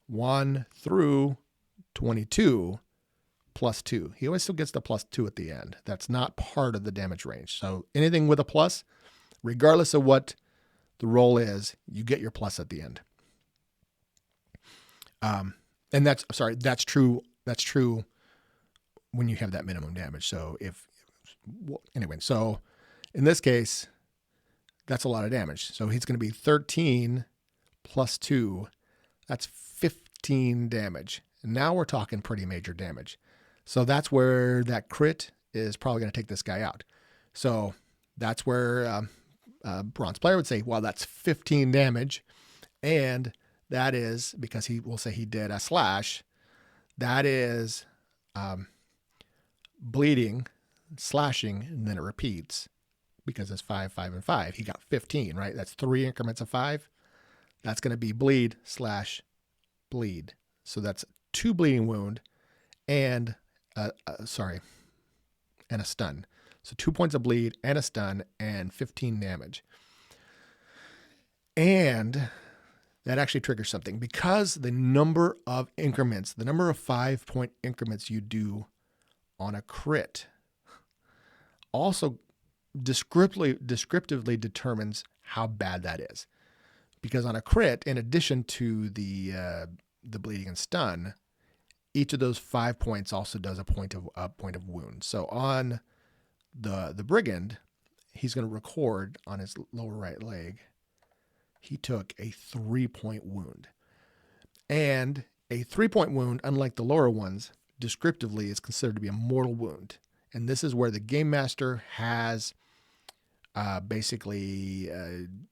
1 through 22 plus 2. He always still gets the plus 2 at the end. That's not part of the damage range. So anything with a plus, regardless of what the roll is, you get your plus at the end. And that's true. That's true when you have that minimum damage. So so in this case, that's a lot of damage. So he's going to be 13 plus 2. That's 15 damage. And now we're talking pretty major damage. So that's where that crit is probably going to take this guy out. So that's where Braun's player would say, well, that's 15 damage. And that is because he will say he did a slash. That is bleeding, slashing, and then it repeats because it's 5, 5, and 5. He got 15, right? That's 3 increments of 5. That's going to be bleed slash bleed. So that's 2 bleeding wound and and a stun. So 2 points of bleed and a stun and 15 damage. And that actually triggers something because the number of increments, the number of 5-point increments you do on a crit also descriptively determines how bad that is. Because on a crit, in addition to the bleeding and stun, each of those 5 points also does a point of wound. So on the brigand, he's going to record on his lower right leg, he took a 3-point wound. And a 3-point wound, unlike the lower ones, descriptively is considered to be a mortal wound. And this is where the game master has basically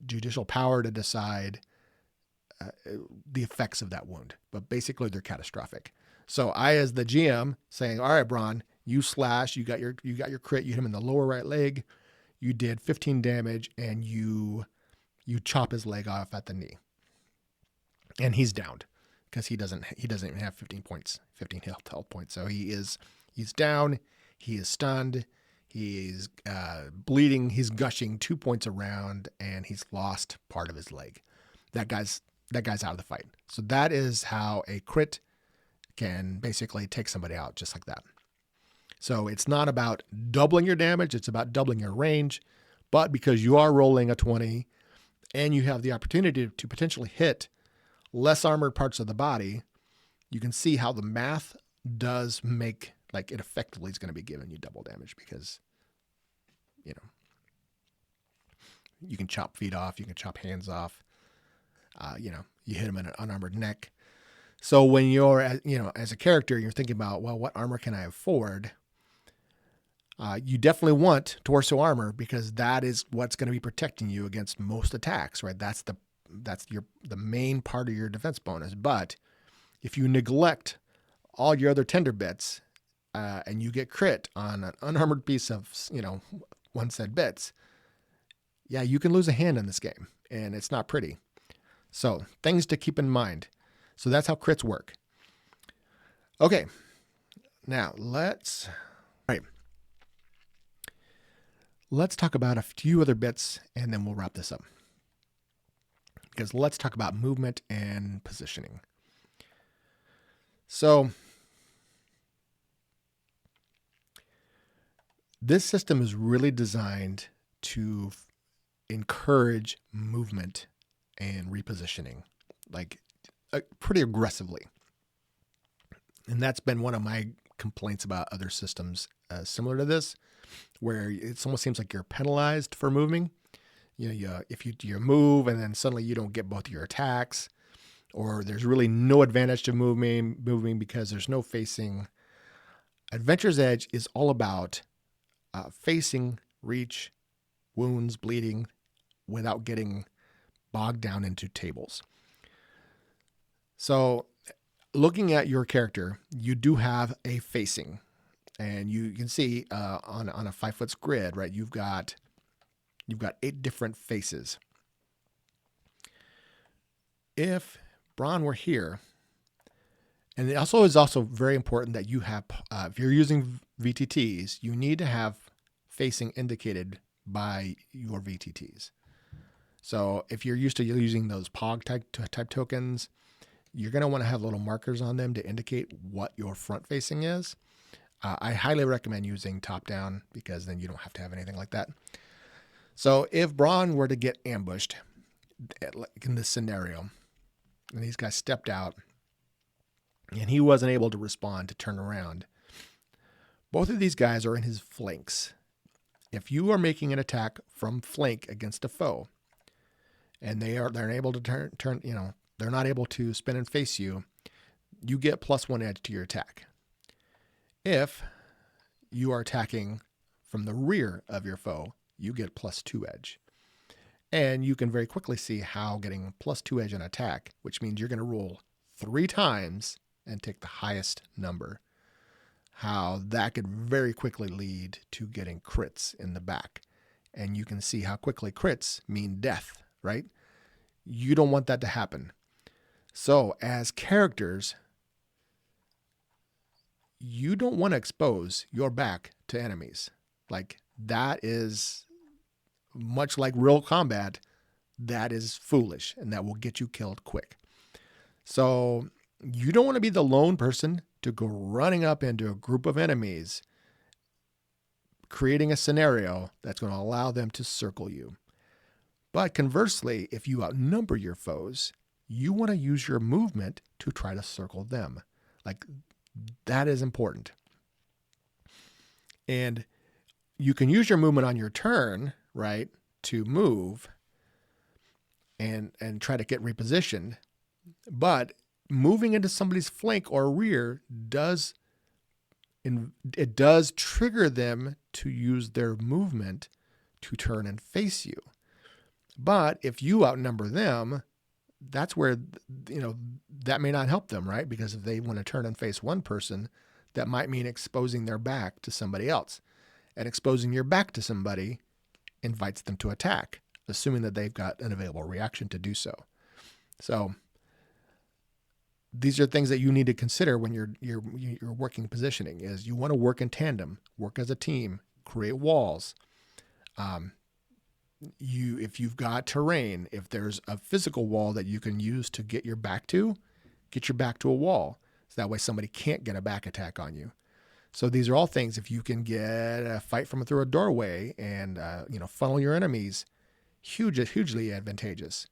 judicial power to decide the effects of that wound. But basically, they're catastrophic. So I, as the GM, saying, all right, Braun, you slash, you got your crit, you hit him in the lower right leg, you did 15 damage, and you chop his leg off at the knee. And he's downed because he doesn't even have 15 health points. So he's down, he is stunned, he's bleeding, he's gushing 2 points around, and he's lost part of his leg. That guy's out of the fight. So that is how a crit can basically take somebody out just like that. So it's not about doubling your damage, it's about doubling your range. But because you are rolling a 20 and you have the opportunity to potentially hit less armored parts of the body, you can see how the math does make, like, it effectively is going to be giving you double damage because, you can chop feet off, you can chop hands off, you hit them in an unarmored neck. So when you're, as a character, you're thinking about, well, what armor can I afford? You definitely want torso armor because that is what's going to be protecting you against most attacks, right? That's the main part of your defense bonus. But if you neglect all your other tender bits, and you get crit on an unarmored piece of, one set bits, yeah, you can lose a hand in this game, and it's not pretty. So things to keep in mind. So that's how crits work. Okay, now all right. let's talk about a few other bits and then we'll wrap this up. Because let's talk about movement and positioning. So this system is really designed to encourage movement and repositioning, like pretty aggressively. And that's been one of my complaints about other systems similar to this, where it almost seems like you're penalized for moving. If you move and then suddenly you don't get both your attacks, or there's really no advantage to moving because there's no facing. Adventure's Edge is all about facing, reach, wounds, bleeding, without getting bogged down into tables. So looking at your character, you do have a facing, and you can see on a 5-foot grid, right? You've got 8 different faces. If Bronn were here, and it also is also very important that you have, if you're using VTTs, you need to have facing indicated by your VTTs. So if you're used to using those POG type tokens, you're going to want to have little markers on them to indicate what your front facing is. I highly recommend using top down because then you don't have to have anything like that. So if Bronn were to get ambushed in this scenario, and these guys stepped out, and he wasn't able to respond to turn around, both of these guys are in his flanks. If you are making an attack from flank against a foe, and they're unable to turn, they're not able to spin and face you, you get +1 edge to your attack. If you are attacking from the rear of your foe, you get +2 edge. And you can very quickly see how getting +2 edge on attack, which means you're going to roll 3 times and take the highest number, how that could very quickly lead to getting crits in the back. And you can see how quickly crits mean death, right? You don't want that to happen. So as characters, you don't want to expose your back to enemies. Like, that is much like real combat. That is foolish, and that will get you killed quick. So you don't want to be the lone person to go running up into a group of enemies, creating a scenario that's going to allow them to circle you. But conversely, if you outnumber your foes, you want to use your movement to try to circle them. Like, that is important. And you can use your movement on your turn, right, to move and try to get repositioned. But moving into somebody's flank or rear does trigger them to use their movement to turn and face you. But if you outnumber them, that's where, that may not help them, right? Because if they want to turn and face one person, that might mean exposing their back to somebody else. And exposing your back to somebody invites them to attack, assuming that they've got an available reaction to do so. So these are things that you need to consider when you're working positioning. Is you want to work in tandem, work as a team, create walls. If you've got terrain, if there's a physical wall that you can use to get your back to a wall. So that way somebody can't get a back attack on you. So these are all things, if you can get a fight from through a doorway and, funnel your enemies, hugely advantageous.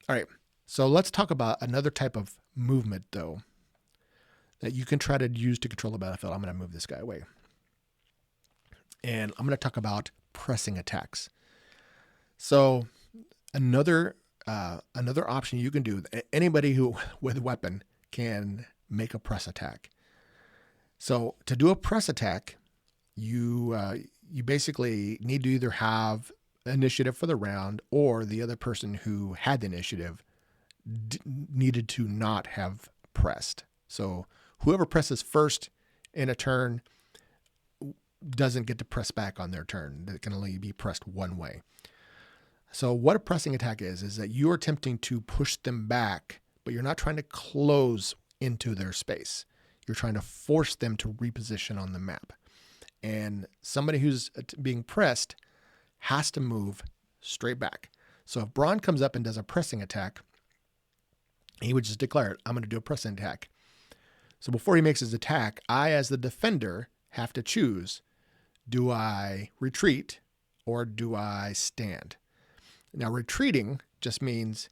All right. So let's talk about another type of movement, though, that you can try to use to control the battlefield. I'm going to move this guy away. And I'm going to talk about pressing attacks. So another option you can do, anybody who with a weapon can make a press attack. So to do a press attack, you basically need to either have initiative for the round, or the other person who had the initiative needed to not have pressed. So whoever presses first in a turn doesn't get to press back on their turn. It can only be pressed one way. So what a pressing attack is that you're attempting to push them back, but you're not trying to close into their space. You're trying to force them to reposition on the map. And somebody who's being pressed has to move straight back. So if Braun comes up and does a pressing attack, he would just declare it, I'm going to do a pressing attack. So before he makes his attack, I, as the defender, have to choose, do I retreat or do I stand? Now, retreating just means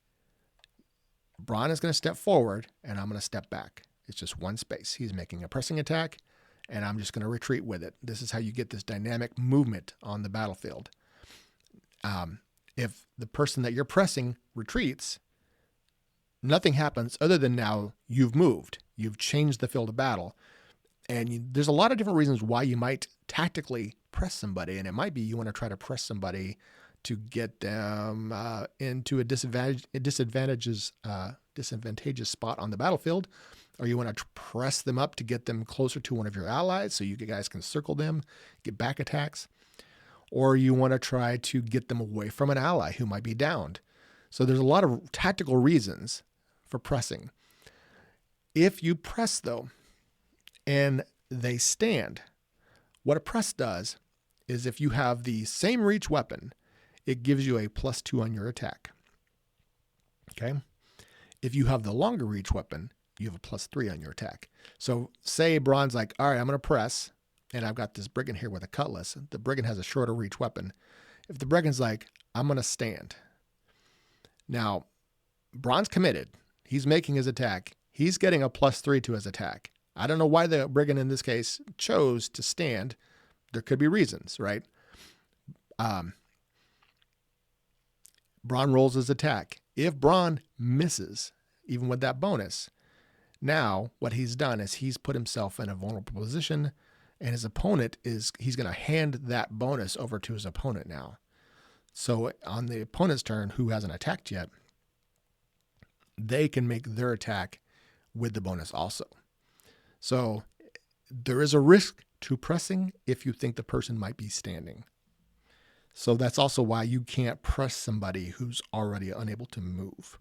Braun is going to step forward and I'm going to step back. It's just one space. He's making a pressing attack and I'm just going to retreat with it. This is how you get this dynamic movement on the battlefield. If the person that you're pressing retreats, nothing happens other than now you've moved. You've changed the field of battle. And there's a lot of different reasons why you might tactically press somebody. And it might be you want to try to press somebody to get them into a disadvantageous spot on the battlefield. Or you want to press them up to get them closer to one of your allies so you guys can circle them, get back attacks. Or you want to try to get them away from an ally who might be downed. So there's a lot of tactical reasons for pressing. If you press, though, and they stand, what a press does is if you have the same reach weapon, it gives you a +2 on your attack. Okay? If you have the longer reach weapon, you have a +3 on your attack. So say Braun's like, all right, I'm going to press, and I've got this brigand here with a cutlass. The brigand has a shorter reach weapon. If the brigand's like, I'm going to stand. Now, Braun's committed. He's making his attack. He's getting a +3 to his attack. I don't know why the brigand in this case chose to stand. There could be reasons, right? Braun rolls his attack. If Braun misses, even with that bonus, now what he's done is he's put himself in a vulnerable position, and his opponent he's going to hand that bonus over to his opponent now. So on the opponent's turn, who hasn't attacked yet, they can make their attack with the bonus also. So there is a risk to pressing if you think the person might be standing. So that's also why you can't press somebody who's already unable to move.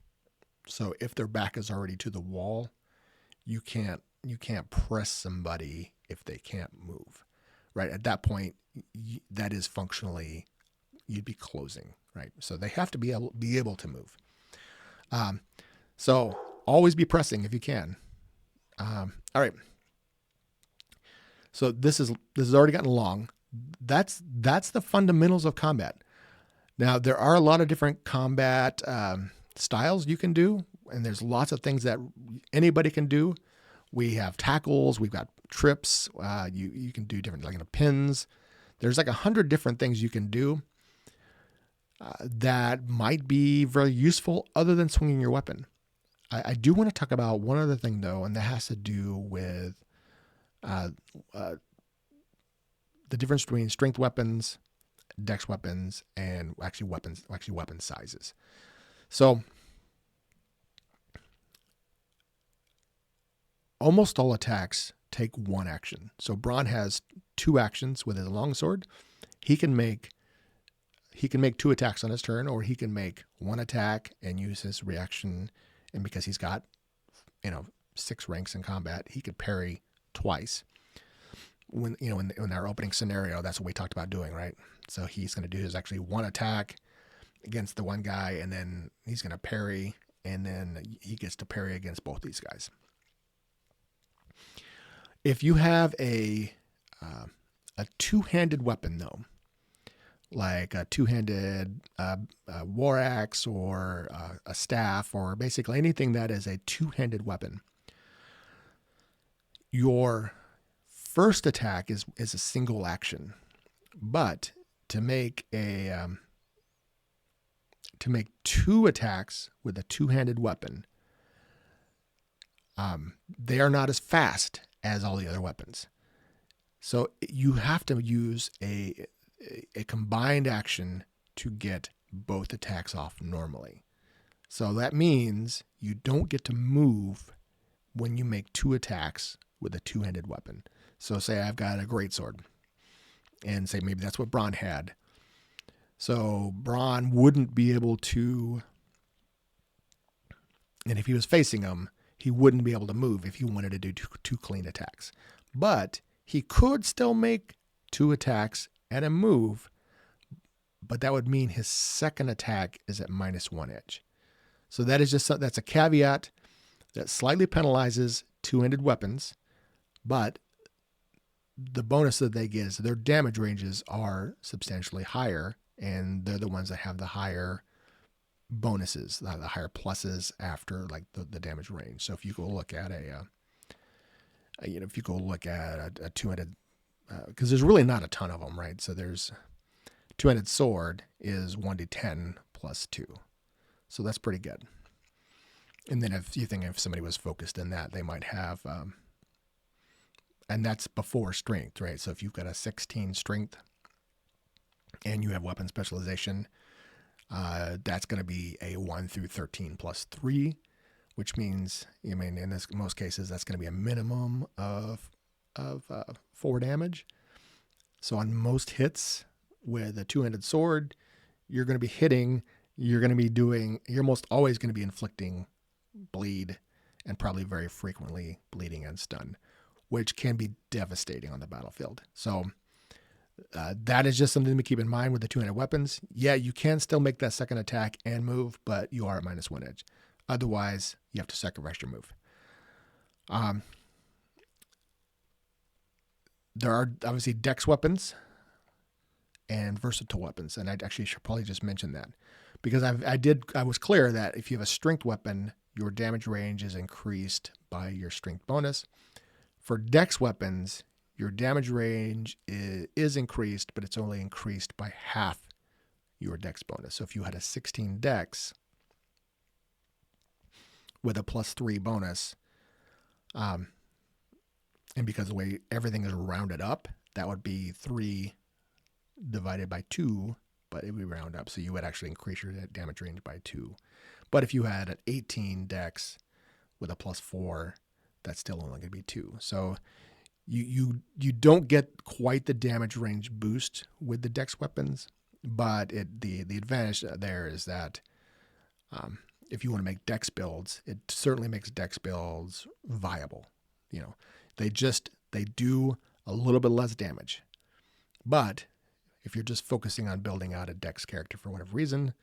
So if their back is already to the wall, you can't press somebody if they can't move, right? At that point, that is functionally, you'd be closing, right? So they have to be able to move. So always be pressing if you can. All right. So this has already gotten long. That's the fundamentals of combat. Now there are a lot of different combat styles you can do, and there's lots of things that anybody can do. We have tackles, we've got trips. You can do different, like pins. There's like 100 different things you can do that might be very useful other than swinging your weapon. I do want to talk about one other thing though, and that has to do with the difference between strength weapons, dex weapons, and weapon sizes. So almost all attacks take one action. So Braun has 2 actions with his longsword. He can make 2 attacks on his turn, or he can make 1 attack and use his reaction. And because he's got, 6 ranks in combat, he could parry twice. When in our opening scenario, that's what we talked about doing, right? So he's going to do his actually 1 attack against the one guy, and then he's going to parry, and then he gets to parry against both these guys. If you have a 2-handed weapon, though, like a 2-handed war axe or a staff, or basically anything that is a 2-handed weapon, your first attack is a single action. But to make 2 attacks with a 2-handed weapon, they are not as fast as all the other weapons. So you have to use a combined action to get both attacks off normally. So that means you don't get to move when you make 2 attacks with a 2-handed weapon. So say I've got a greatsword, and say maybe that's what Braun had. So Braun wouldn't be able to, and if he was facing him, he wouldn't be able to move if he wanted to do 2 clean attacks. But he could still make 2 attacks and a move but that would mean his second attack is at -1 edge. So that is just that's a caveat that slightly penalizes two-handed weapons, but the bonus that they get is their damage ranges are substantially higher, and they're the ones that have the higher bonuses, the higher pluses after like the damage range. So if you go look at if you go look at a two-handed, because there's really not a ton of them, right? So there's two-handed sword is 1d10 plus 2. So that's pretty good. And then if you think if somebody was focused in that, they might have, and that's before strength, right? So if you've got a 16 strength and you have weapon specialization, that's going to be a 1 through 13 plus 3, which means, in most cases, that's going to be a minimum of 4 damage. So on most hits with a two-handed sword, you're going to be hitting, you're most always going to be inflicting bleed, and probably very frequently bleeding and stun, which can be devastating on the battlefield. So that is just something to keep in mind with the two-handed weapons. Yeah, you can still make that second attack and move, but you are at -1 edge. Otherwise, you have to sacrifice your move. There are obviously dex weapons and versatile weapons, and I actually should probably just mention that, because I was clear that if you have a strength weapon, your damage range is increased by your strength bonus. For dex weapons, your damage range is increased, but it's only increased by half your dex bonus. So if you had a 16 dex with a +3 bonus, and because the way everything is rounded up, that would be 3 divided by 2, but it would round up. So you would actually increase your damage range by 2. But if you had an 18 dex with a +4, that's still only going to be 2. So you don't get quite the damage range boost with the dex weapons, but the advantage there is that if you want to make dex builds, it certainly makes dex builds viable. They do a little bit less damage, but if you're just focusing on building out a dex character for whatever reason,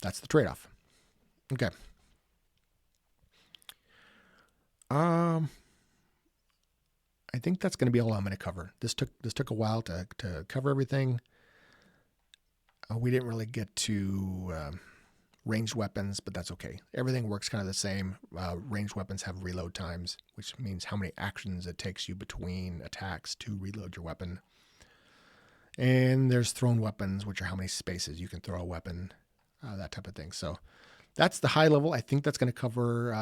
that's the trade-off. Okay. I think that's going to be all I'm going to cover. This took a while to cover everything. We didn't really get to ranged weapons, but that's okay. Everything works kind of the same. Ranged weapons have reload times, which means how many actions it takes you between attacks to reload your weapon. And there's thrown weapons, which are how many spaces you can throw a weapon, that type of thing. So that's the high level. I think that's going to cover.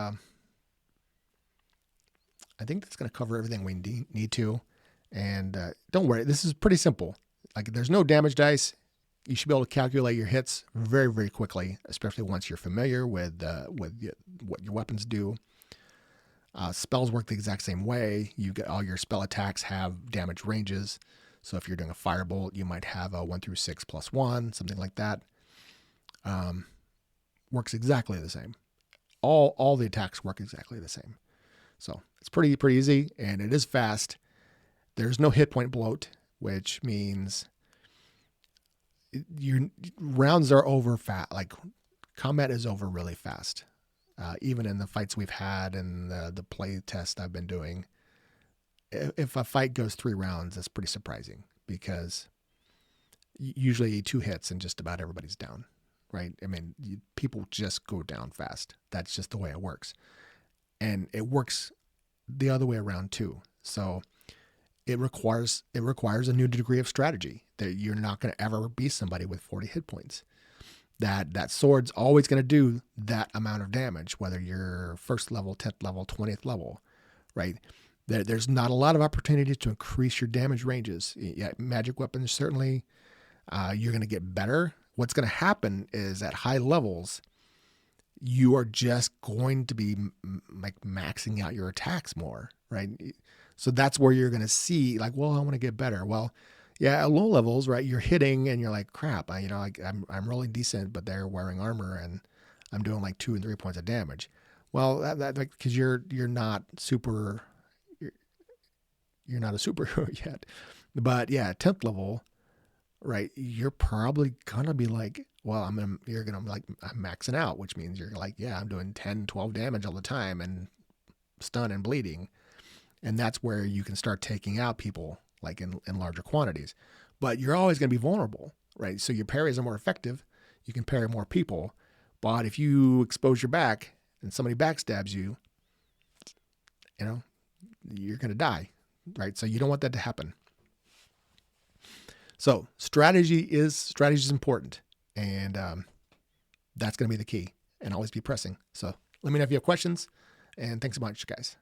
Everything we need to. And don't worry, this is pretty simple. Like, there's no damage dice. You should be able to calculate your hits very, very quickly, especially once you're familiar with what your weapons do. Spells work the exact same way. You get all your spell attacks have damage ranges. So if you're doing a firebolt, you might have a 1 through 6 plus 1, something like that. Works exactly the same. All the attacks work exactly the same. So it's pretty easy, and it is fast. There's no hit point bloat, which means your rounds are over fast. Like, combat is over really fast. Even in the fights we've had and the play test I've been doing, if a fight goes 3 rounds, that's pretty surprising, because usually 2 hits and just about everybody's down, right? People just go down fast. That's just the way it works. And it works the other way around too. So it requires a new degree of strategy, that you're not going to ever be somebody with 40 hit points. That sword's always going to do that amount of damage, whether you're 1st level, 10th level, 20th level, right? There's not a lot of opportunities to increase your damage ranges. Yeah, magic weapons, certainly, you're going to get better. What's going to happen is at high levels, you are just going to be like maxing out your attacks more, right? So that's where you're going to see, like, well, I want to get better. Well, yeah, at low levels, right, you're hitting and you're like, crap, I'm rolling decent, but they're wearing armor and I'm doing like 2 and 3 points of damage. Well, that because you're not super, you're not a superhero yet. But yeah, 10th level, right? You're probably gonna be like, well, you're gonna be like, I'm maxing out, which means you're like, yeah, I'm doing 10, 12 damage all the time and stun and bleeding. And that's where you can start taking out people like in larger quantities. But you're always going to be vulnerable, right? So your parries are more effective. You can parry more people. But if you expose your back and somebody backstabs you, you know, you're going to die, right? So you don't want that to happen. So strategy is important. And that's going to be the key, and always be pressing. So let me know if you have questions, and thanks so much, guys.